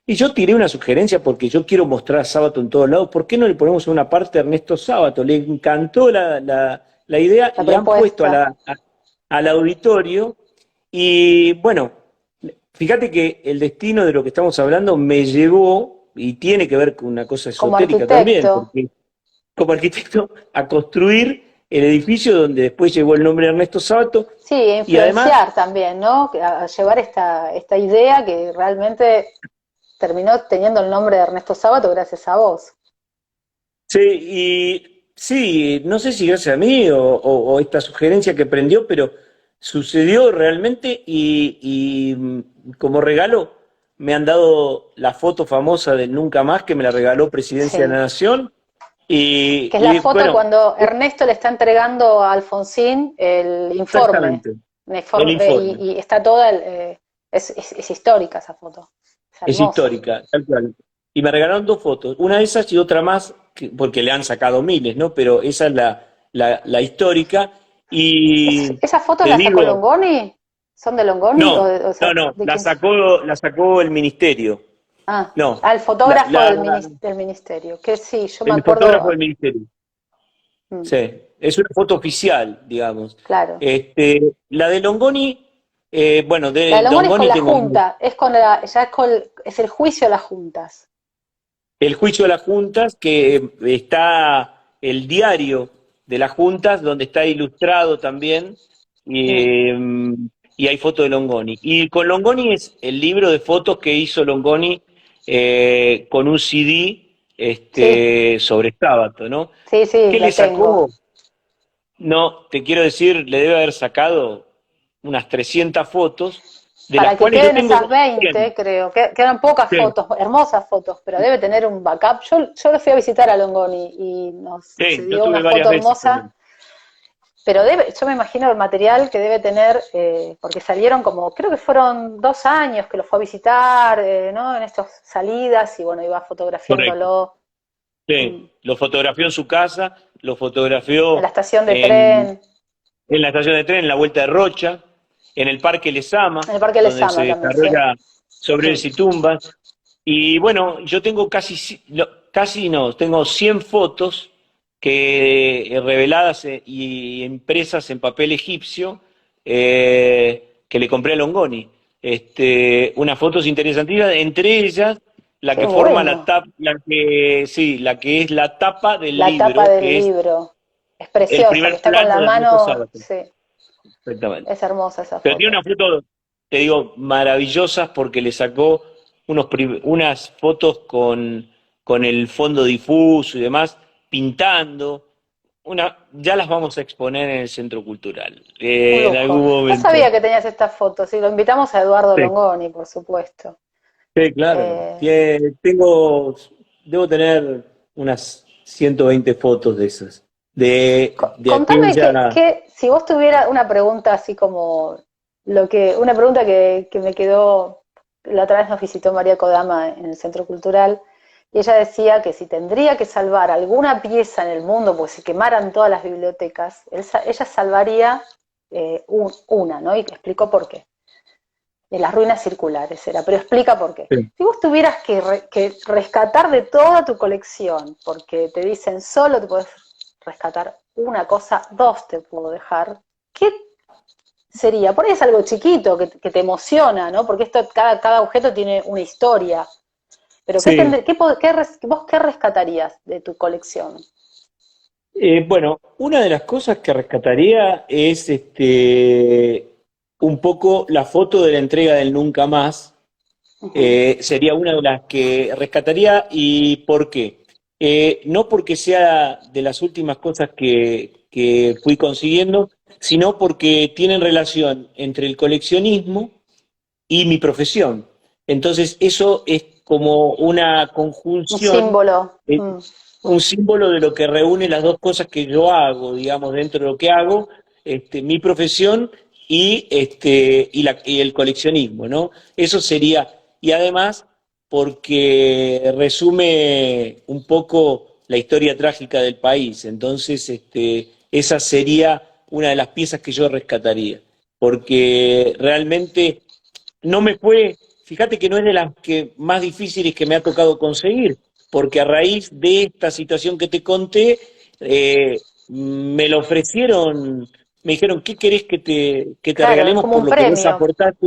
Y yo tiré una sugerencia porque yo quiero mostrar a Sábato en todos lados. ¿Por qué no le ponemos una parte a Ernesto Sábato? Le encantó la idea, La le han puesto propuesta. al auditorio. Y bueno, fíjate que el destino de lo que estamos hablando me llevó, y tiene que ver con una cosa Como esotérica también, arquitecto. porque como arquitecto a construir el edificio donde después llevó el nombre de Ernesto Sábato Sí, y además, influenciar también, ¿no? A llevar esta idea que realmente terminó teniendo el nombre de Ernesto Sábato gracias a vos. sí, y sí, no sé si gracias a mí o esta sugerencia que prendió, pero sucedió realmente y como regalo me han dado la foto famosa del Nunca Más que me la regaló Presidencia de la Sí. Nación Que es la foto bueno, cuando Ernesto le está entregando a Alfonsín el informe. exactamente, el informe. Y está toda, es histórica esa foto. Es Es hermosa. histórica, tal cual. Y me regalaron 2 fotos, una de esas y otra más, porque le han sacado miles, ¿no? Pero esa es la histórica. Y ¿Esas fotos te las sacó digo, Longoni? ¿Son de Longoni no, o no, no, de la quién? sacó, la sacó el ministerio. No, El fotógrafo la- la- del ministerio. Que sí, yo me el fotógrafo acuerdo. del ministerio. Mm, Sí, es una foto oficial, digamos. claro. La de Longoni, bueno, La de de Longoni es con Longoni la tengo Junta, ya es el juicio a las juntas. el juicio de las juntas, que está el diario de las juntas, donde está ilustrado también, Mm, y, y hay fotos de Longoni. Y con Longoni es el libro de fotos que hizo Longoni con un CD sí, sobre Sábato, ¿no? sí, sí, ¿Qué le lo tengo. sacó? No, te quiero decir, le debe haber sacado unas 300 fotos, de las Para que cuales yo queden tengo esas 20, 100. creo, que quedan pocas Sí, fotos, hermosas fotos, pero debe tener un backup. Yo lo fui a visitar a Longoni y nos sí, yo cedió estuve una varias foto veces hermosa, también. pero yo me imagino el material que debe tener, porque salieron como, creo que fueron 2 años que lo fue a visitar, ¿no? En estas salidas y bueno, iba Correcto. fotografiándolo Sí, mm, lo fotografió en su casa, lo en la fotografió estación de en, tren, en la estación de tren, en la Vuelta de Rocha, en el Parque en Lesama, el Parque donde Lesama se también, sí. desarrolla Sobreros Mm. y Tumbas. Y bueno, yo tengo casi no, tengo 100 fotos que reveladas y impresas en papel egipcio que le compré a Longoni. Unas fotos interesantísimas, entre ellas la Qué que forma la bueno. tapa, sí, la que es la tapa del La tapa libro, del que es libro. Es el preciosa, que primer está con plano la de Ernesto mano. Sábato. Sí, Exactamente. es hermosa esa Pero tiene foto. unas fotos, te digo, maravillosas porque le sacó unas fotos con el fondo difuso y demás, pintando. Ya las vamos a exponer en el Centro Cultural, Un en lujo. algún No momento. sabía que tenías estas fotos y lo invitamos a Eduardo Sí, Longoni, por supuesto. sí, claro. Eh, Debo tener unas 120 fotos de esas, de Contame aquella. si vos tuvieras una pregunta así como una pregunta que me quedó, la otra vez nos visitó María Kodama en el Centro Cultural, y ella decía que si tendría que salvar alguna pieza en el mundo, pues si quemaran todas las bibliotecas, ella salvaría una, ¿no? Y explicó por qué. De las ruinas circulares era, pero explica por qué. Sí. Si vos tuvieras que rescatar de toda tu colección, porque te dicen solo te podés rescatar una cosa, dos te puedo dejar, ¿qué sería? Por ahí es algo chiquito que te emociona, ¿no? Porque cada objeto tiene una historia. Pero Sí. ¿vos qué rescatarías de tu colección? Bueno, una de las cosas que rescataría es un poco la foto de la entrega del Nunca Más. Ujú. Sería una de las que rescataría. ¿Y por qué? No porque sea de las últimas cosas que fui consiguiendo, sino porque tienen relación entre el coleccionismo y mi profesión. Entonces, eso es como una Un conjunción, símbolo. eh, un símbolo de lo que reúne las dos cosas que yo hago, digamos, dentro de lo que hago, mi profesión y el coleccionismo, ¿no? Eso sería, y además, porque resume un poco la historia trágica del país. Entonces, esa sería una de las piezas que yo rescataría, porque realmente no me fue, fíjate que no es de las que más difíciles que me ha tocado conseguir, porque a raíz de esta situación que te conté, me lo ofrecieron, me dijeron, ¿qué querés que te Claro, es regalemos como por un lo que vos premio. aportaste?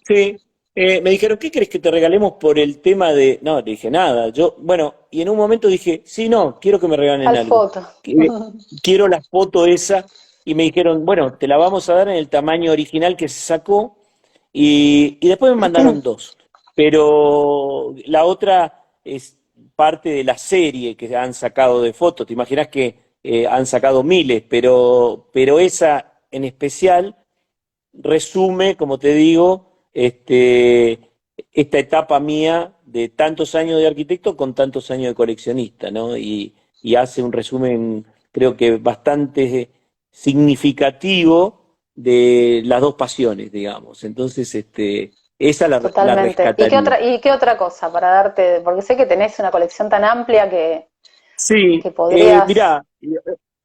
Sí, me dijeron, ¿qué querés que te regalemos por el tema de...? No, le dije nada. Yo, bueno, y en un momento dije, sí, no, quiero que me regalen Al algo. foto. Quiero la foto esa. Y me dijeron, bueno, te la vamos a dar en el tamaño original que se sacó. Y después me mandaron dos. Pero la otra es parte de la serie que han sacado de fotos. Te imaginas que han sacado miles, pero esa en especial resume, como te digo, esta etapa mía de tantos años de arquitecto con tantos años de coleccionista, ¿no? Y hace un resumen, creo que bastante significativo de las dos pasiones, digamos. Entonces, esa la Totalmente. ¿Y rescataría. y qué otra cosa para darte? Porque sé que tenés una colección tan amplia Sí, que podrías. mirá,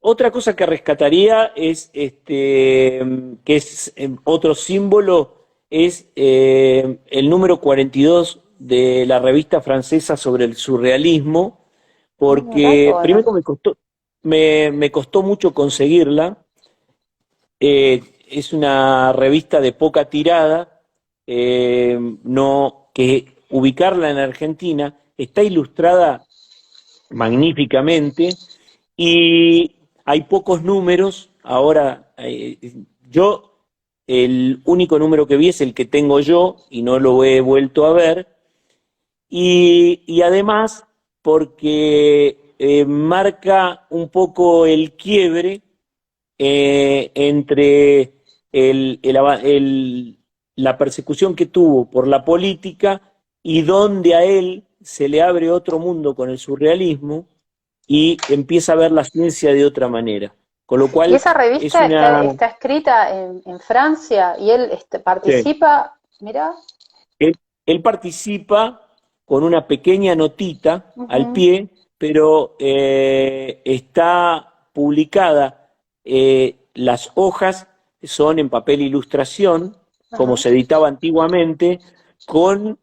otra cosa que rescataría es, que es otro símbolo, es el número 42 de la revista francesa sobre el surrealismo, Mirá qué porque bueno. primero me costó mucho conseguirla. Es una revista de poca tirada, no, que ubicarla en Argentina está ilustrada magníficamente y hay pocos números. Ahora, yo el único número que vi es el que tengo yo y no lo he vuelto a ver. Y además porque marca un poco el quiebre entre el- el ava- el- la persecución que tuvo por la política y donde a él se le abre otro mundo con el surrealismo y empieza a ver la ciencia de otra manera. Con lo Y cual esa es revista una... está escrita en Francia y él Sí. participa, mirá. Él participa con una pequeña notita al Ujú. pie, pero está publicada. Las hojas son en papel ilustración, como Ajá. se editaba antiguamente, con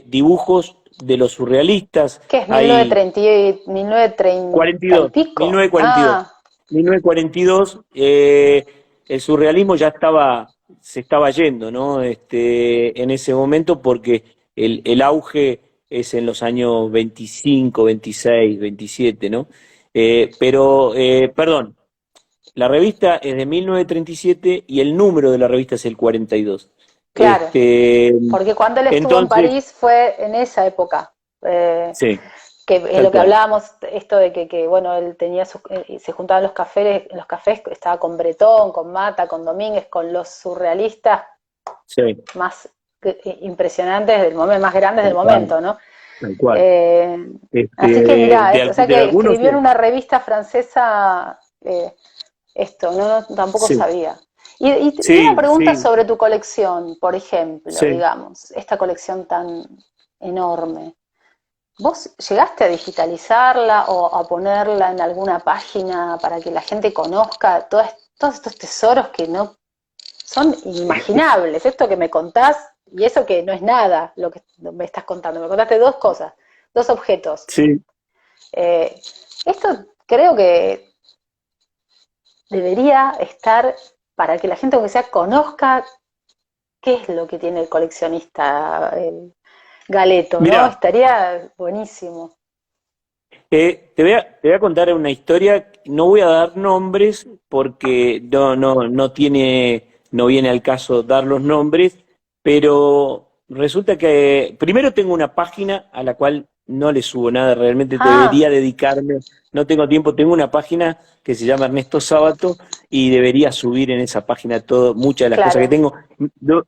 dibujos de los surrealistas. ¿Qué es Hay 1930 y 42, pico? 1942. Ah, 1942, el surrealismo ya se estaba yendo, ¿no? En ese momento, porque el auge es en los años 25, 26, 27, ¿no? Perdón, la revista es de 1937 y el número de la revista es el 42. claro. Este, Porque cuando él estuvo en entonces, París fue en esa época. Eh, sí, que en tal lo que cual. hablábamos, esto de bueno, él tenía se juntaba en los cafés, estaba con Bretón, con Mata, con Domínguez, con los surrealistas Sí, más impresionantes del momento, más grandes del tal cual, momento, ¿no? tal cual. Eh, Así que mirá, o sea De que algunos, escribió en una revista francesa esto, tampoco sí, sabía. Y una sí, pregunta sí, sobre tu colección, por ejemplo, sí. digamos, esta colección tan enorme. ¿Vos llegaste a digitalizarla o a ponerla en alguna página para que la gente conozca todos estos tesoros que no son inimaginables? Esto que me contás y eso que no es nada lo que me estás contando. Me contaste dos cosas, dos objetos. Sí, Esto creo que debería estar para que la gente, aunque sea, conozca qué es lo que tiene el coleccionista, el Galeto, ¿no? Mira, Estaría buenísimo. te voy a contar una historia, no voy a dar nombres porque no viene al caso dar los nombres, pero resulta que primero tengo una página a la cual no le subo nada, realmente Ah, debería dedicarme, no tengo tiempo, tengo una página que se llama Ernesto Sábato y debería subir en esa página todo, muchas de las cosas que claro, tengo. No,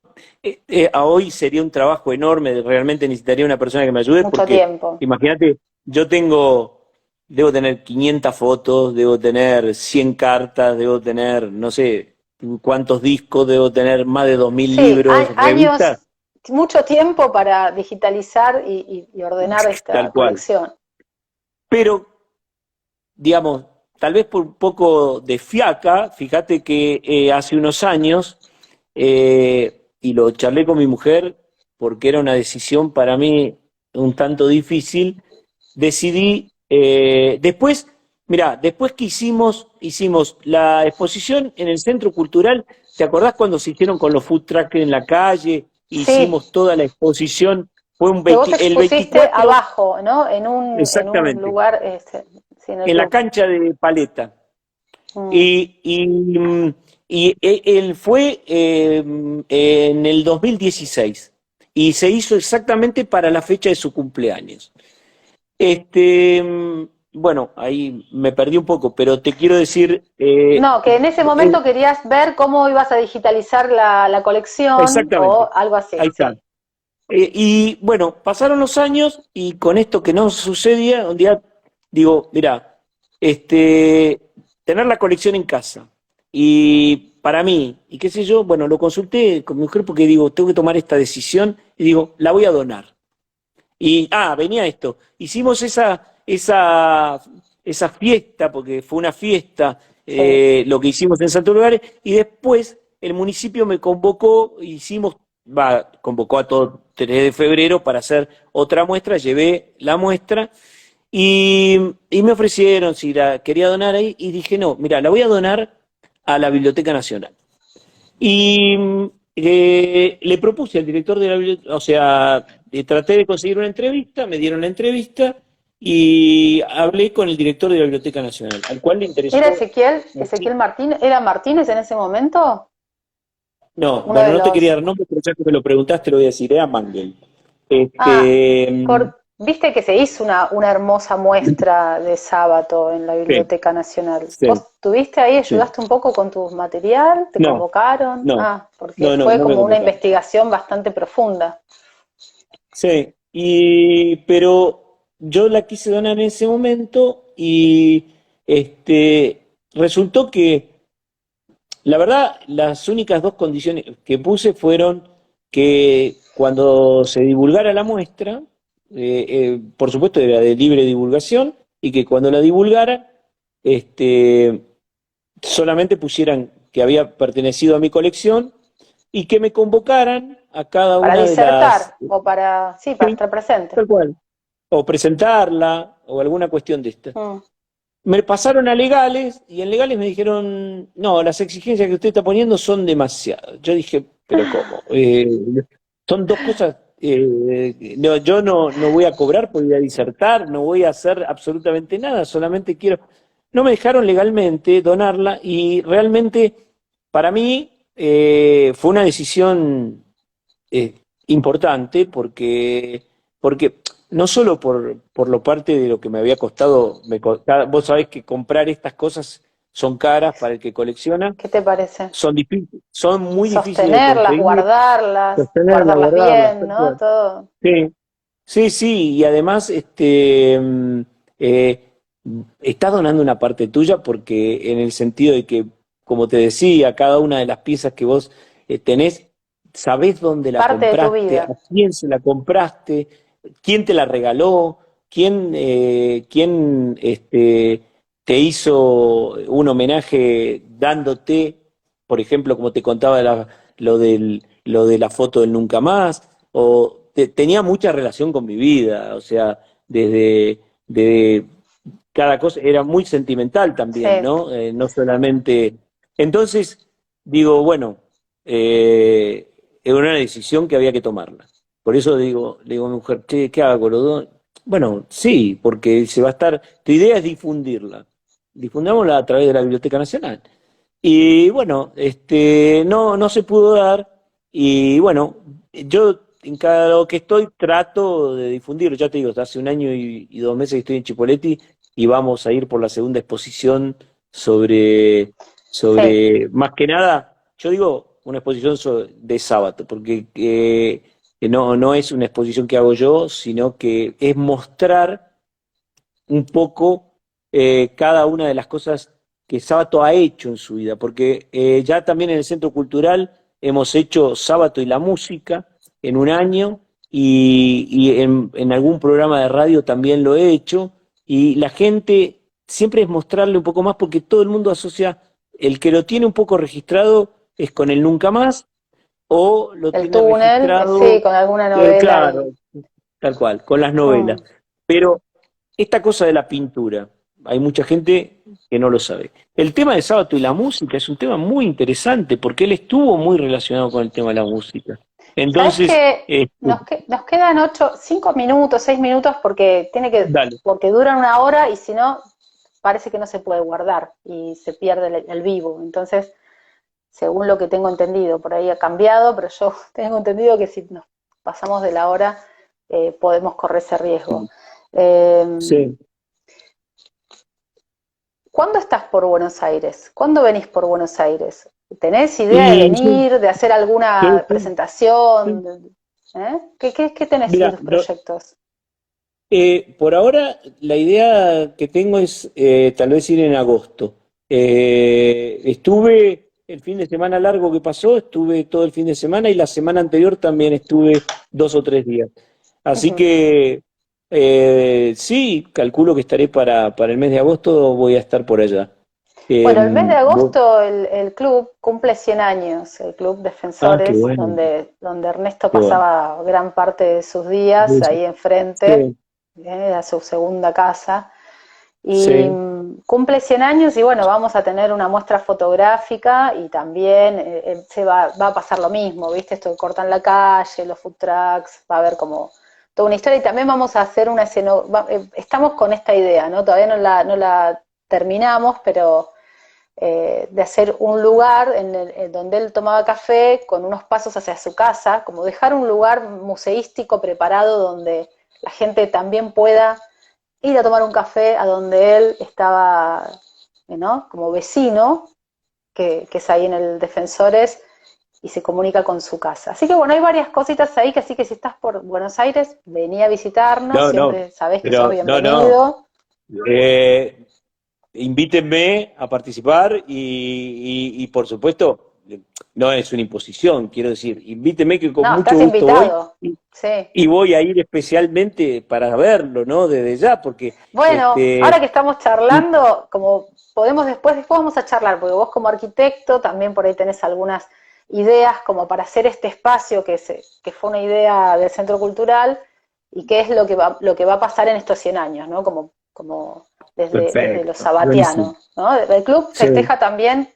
a hoy sería un trabajo enorme, realmente necesitaría una persona que me ayude mucho porque tiempo. imagínate, yo debo tener 500 fotos, debo tener 100 cartas, debo tener, no sé, cuántos discos, debo tener más de 2000 Sí, hay libros, años, revistas, mucho tiempo para digitalizar y ordenar tal esta cual. colección. Pero, digamos, tal vez por un poco de fiaca, fíjate que hace unos años, y lo charlé con mi mujer, porque era una decisión para mí un tanto difícil, decidí, después, mira, después que hicimos la exposición en el Centro Cultural, ¿te acordás cuando se hicieron con los food trucks en la calle? Sí, Hicimos toda la exposición, fue que vos el expusiste 24, abajo, ¿no? En un exactamente, lugar, sí, en el en la club. cancha de Paleta. Mm. Y, y, él fue en el 2016 y se hizo exactamente para la fecha de su cumpleaños. Bueno, ahí me perdí un poco, pero te quiero decir, No, que en ese momento querías ver cómo ibas a digitalizar la colección o exactamente, algo así, ahí está. sí. Y bueno, pasaron los años y con esto que no sucedía, un día digo, mira, tener la colección en casa y para mí, y qué sé yo, bueno, lo consulté con mi mujer porque digo, tengo que tomar esta decisión y digo, la voy a donar. Y, venía esto. Hicimos esa fiesta, porque fue una fiesta, Sí. lo que hicimos en Santo Lugares, y después el municipio me convocó, convocó a todo 3 de febrero para hacer otra muestra, llevé la muestra, y me ofrecieron si la quería donar ahí, y dije, no, mira, la voy a donar a la Biblioteca Nacional. Y le propuse al director de la biblioteca, o sea, traté de conseguir una entrevista, me dieron la entrevista y hablé con el director de la Biblioteca Nacional, al cual le ¿Era interesó Ezequiel muchísimo. Martínez? ¿Era Martínez en ese momento? No, Uno bueno, de no te los... quería dar nombre, pero ya que me lo preguntaste, lo voy a decir, era Mangel. Ah, Este, viste que se hizo una hermosa muestra de sábado en la sí, Biblioteca Nacional. ¿Vos sí, estuviste ahí, sí. ayudaste un poco con tu material? ¿Te No, convocaron? no, Ah, porque fue no me como una convocaron. investigación bastante profunda. Sí, pero yo la quise donar en ese momento y resultó que, la verdad, las únicas dos condiciones que puse fueron que cuando se divulgara la muestra, por supuesto era de libre divulgación, y que cuando la divulgara, este, solamente pusieran que había pertenecido a mi colección y que me convocaran a cada Para una de disertar las... o para, sí, para Sí, estar presente. tal cual. O presentarla, o alguna cuestión de esta. Mm. Me pasaron a legales, y en legales me dijeron, no, las exigencias que usted está poniendo son demasiadas. Yo dije, pero ¿cómo? Son dos cosas, no, yo no voy a cobrar por ir a disertar, no voy a hacer absolutamente nada, solamente quiero... No me dejaron legalmente donarla, y realmente para mí fue una decisión importante porque no solo por lo parte de lo que me había costado, vos sabés que comprar estas cosas son caras para el que colecciona, ¿Qué te parece? son muy difíciles de Sostenerlas, conseguir, guardarlas guardarlas, bien, tal ¿no? cual. Todo. Sí, sí, sí, y además eh, estás donando una parte tuya porque en el sentido de que, como te decía, cada una de las piezas que vos tenés, sabés dónde la Parte de tu compraste, a vida. quién se la compraste, quién te la regaló, quién te hizo un homenaje dándote, por ejemplo, como te contaba lo de la foto del Nunca Más, tenía mucha relación con mi vida, o sea, de cada cosa, era muy sentimental también, Sí. ¿no? No solamente. Entonces, digo, bueno, era una decisión que había que tomarla. Por eso le digo a mi mujer, che, ¿qué hago con los dos? Bueno, sí, porque se va a estar, tu idea es difundirla. Difundámosla a través de la Biblioteca Nacional. Y bueno, no se pudo dar. Y bueno, yo en cada lo que estoy trato de difundirlo. Ya te digo, hace un año y 2 meses que estoy en Chipoleti y vamos a ir por la segunda exposición Sí, más que nada, yo digo una exposición de sábado, porque no es una exposición que hago yo, sino que es mostrar un poco cada una de las cosas que Sábato ha hecho en su vida, porque ya también en el Centro Cultural hemos hecho Sábato y la música en un año y en algún programa de radio también lo he hecho y la gente siempre es mostrarle un poco más porque todo el mundo asocia, el que lo tiene un poco registrado es con el Nunca Más o lo el tiene túnel, registrado, sí, con alguna novela claro, y... tal cual, con las novelas. Mm. Pero esta cosa de la pintura, hay mucha gente que no lo sabe. El tema de Sábato y la música es un tema muy interesante porque él estuvo muy relacionado con el tema de la música. ¿Sabes Entonces, qué? Nos quedan 5 minutos, 6 minutos, dale. porque duran una hora y si no, parece que no se puede guardar y se pierde el vivo. Entonces, según lo que tengo entendido, por ahí ha cambiado, pero yo tengo entendido que si nos pasamos de la hora, podemos correr ese riesgo. Eh, Sí. ¿Cuándo estás por Buenos Aires? ¿Cuándo venís por Buenos Aires? ¿Tenés idea de Y sí, venir, de hacer sí, alguna sí, presentación? sí. ¿Eh? ¿Qué tenés de Mira, tus proyectos? por ahora la idea que tengo es tal vez ir en agosto. Estuve el fin de semana largo que pasó, estuve todo el fin de semana y la semana anterior también estuve 2 o 3 días. Así Ujú. que sí, calculo que estaré para el mes de agosto, voy a estar por allá. Bueno, el mes de Vos- agosto el club cumple 100 años, el Club qué Defensores, bueno, donde Ernesto qué bueno. pasaba gran parte de sus días ahí enfrente, Sí, a su segunda casa. Y sí, cumple 100 años y bueno, vamos a tener una muestra fotográfica y también va a pasar lo mismo, ¿viste? Esto que cortan la calle, los food trucks, va a haber como toda una historia y también vamos a hacer una escenografía, estamos con esta idea, ¿no? Todavía no la terminamos, pero de hacer un lugar en donde él tomaba café con unos pasos hacia su casa, como dejar un lugar museístico preparado donde la gente también pueda ir a tomar un café a donde él estaba, ¿no? Como vecino, que es ahí en el Defensores, y se comunica con su casa. Así que bueno, hay varias cositas ahí, que así que si estás por Buenos Aires, vení a visitarnos, no, no, siempre sabés que sos pero no, no. bienvenido. Eh, Invítenme a participar y, por supuesto, no es una imposición, quiero decir, invítenme que con No, mucho estás gusto voy invitado, sí. y voy a ir especialmente para verlo, ¿no? Desde ya, porque Bueno, ahora que estamos y- charlando, como podemos después vamos a charlar, porque vos como arquitecto también por ahí tenés algunas ideas como para hacer este espacio que fue una idea del Centro Cultural y qué es lo que va a pasar en estos 100 años, ¿no? Como desde lo perfecto, buenísimo. sabatiano, ¿no? El club Sí, festeja también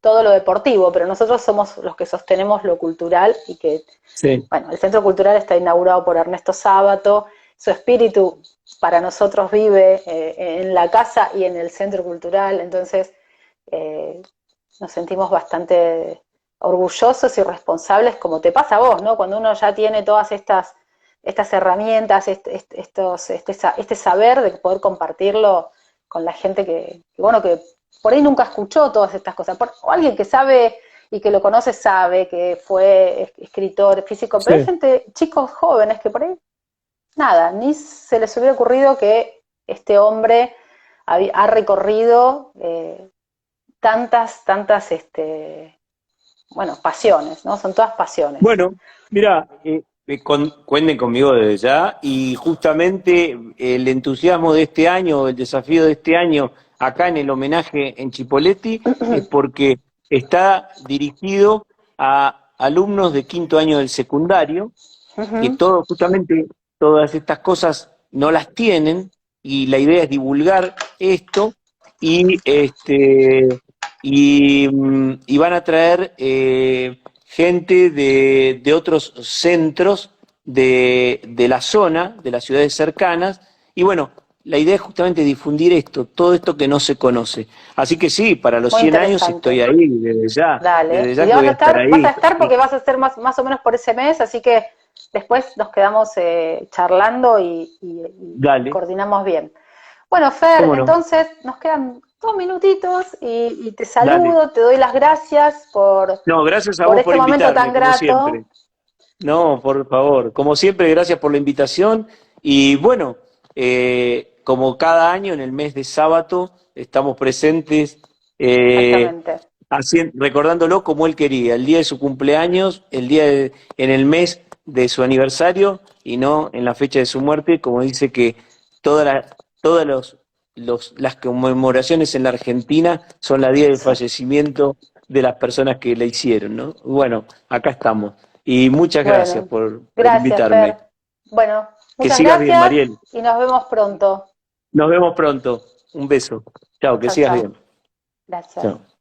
todo lo deportivo, pero nosotros somos los que sostenemos lo cultural y que, sí, bueno, el Centro Cultural está inaugurado por Ernesto Sábato, su espíritu para nosotros vive en la casa y en el Centro Cultural, entonces eh, nos sentimos bastante orgullosos y responsables, como te pasa a vos, ¿no? Cuando uno ya tiene todas estas herramientas, este saber de poder compartirlo con la gente bueno, que por ahí nunca escuchó todas estas cosas, o alguien que sabe y que lo conoce sabe que fue escritor, físico, pero hay sí. gente, chicos jóvenes que por ahí, nada, ni se les hubiera ocurrido que este hombre ha recorrido tantas, bueno, pasiones, ¿no? Son todas pasiones. Bueno, mira, cuenten conmigo desde ya y justamente el entusiasmo de este año, el desafío de este año acá en el homenaje en Chipoleti es porque está dirigido a alumnos de quinto año del secundario que justamente todas estas cosas no las tienen y la idea es divulgar esto y y van a traer gente de otros centros de la zona, de las ciudades cercanas, y bueno, la idea es justamente difundir esto, todo esto que no se conoce. Así que sí, para los Muy 100 años estoy interesante. ahí, Dale. desde Y ya que voy a estar vas a ahí. estar porque vas a estar más o menos por ese mes, así que después nos quedamos charlando y Dale, coordinamos bien. Bueno, Fer, cómo no, entonces nos quedan 2 minutitos y te dale. saludo, te doy las gracias No, gracias a por vos este por momento tan invitarme, como grato. siempre. No, por favor. Como siempre, gracias por la invitación. Y bueno, como cada año en el mes de sábado estamos presentes Exactamente. recordándolo como él quería, el día de su cumpleaños, en el mes de su aniversario y no en la fecha de su muerte, como dice que todas las conmemoraciones en la Argentina son la día del Sí. fallecimiento de las personas que le hicieron, ¿no? Bueno, acá estamos. Y muchas gracias Bueno, por gracias, invitarme. Fer. Bueno, Que muchas sigas bien, gracias Mariel. y nos vemos pronto. Nos vemos pronto. Un beso. Chao, que Chao, sigas chao. bien. Gracias. Chao.